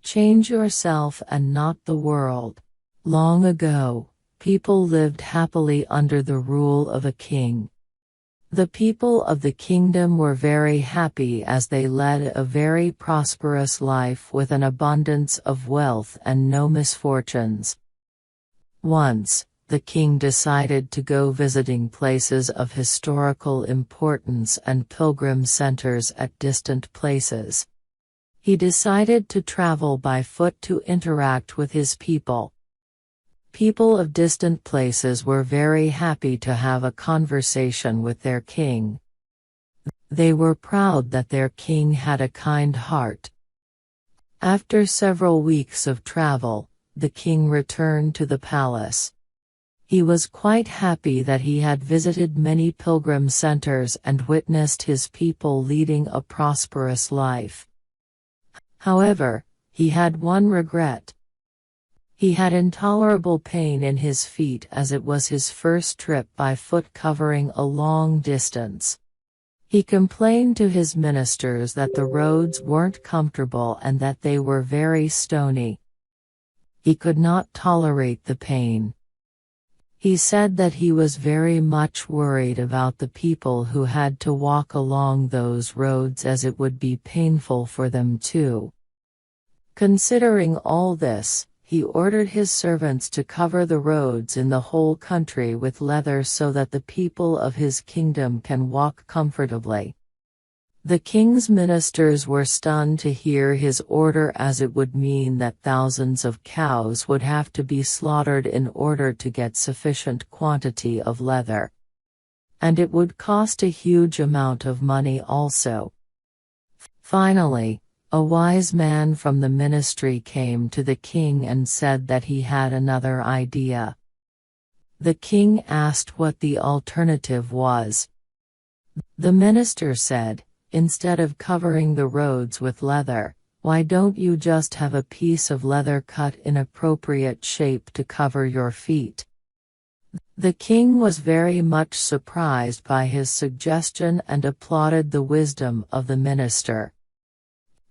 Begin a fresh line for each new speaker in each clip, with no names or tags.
Change yourself and not the world. Long ago, people lived happily under the rule of a king. The people of the kingdom were very happy as they led a very prosperous life with an abundance of wealth and no misfortunes. Once, the king decided to go visiting places of historical importance and pilgrim centers at distant places. He decided to travel by foot to interact with his people. People of distant places were very happy to have a conversation with their king. They were proud that their king had a kind heart. After several weeks of travel, the king returned to the palace. He was quite happy that he had visited many pilgrim centers and witnessed his people leading a prosperous life. However, he had one regret. He had intolerable pain in his feet as it was his first trip by foot covering a long distance. He complained to his ministers that the roads weren't comfortable and that they were very stony. He could not tolerate the pain. He said that he was very much worried about the people who had to walk along those roads as it would be painful for them too. Considering all this, he ordered his servants to cover the roads in the whole country with leather so that the people of his kingdom can walk comfortably. The king's ministers were stunned to hear his order as it would mean that thousands of cows would have to be slaughtered in order to get sufficient quantity of leather. And it would cost a huge amount of money also. Finally, a wise man from the ministry came to the king and said that he had another idea. The king asked what the alternative was. The minister said, "Instead of covering the roads with leather, why don't you just have a piece of leather cut in appropriate shape to cover your feet?" The king was very much surprised by his suggestion and applauded the wisdom of the minister.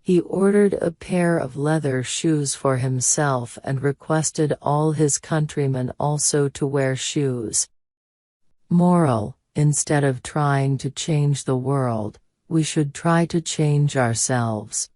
He ordered a pair of leather shoes for himself and requested all his countrymen also to wear shoes. Moral: instead of trying to change the world, we should try to change ourselves.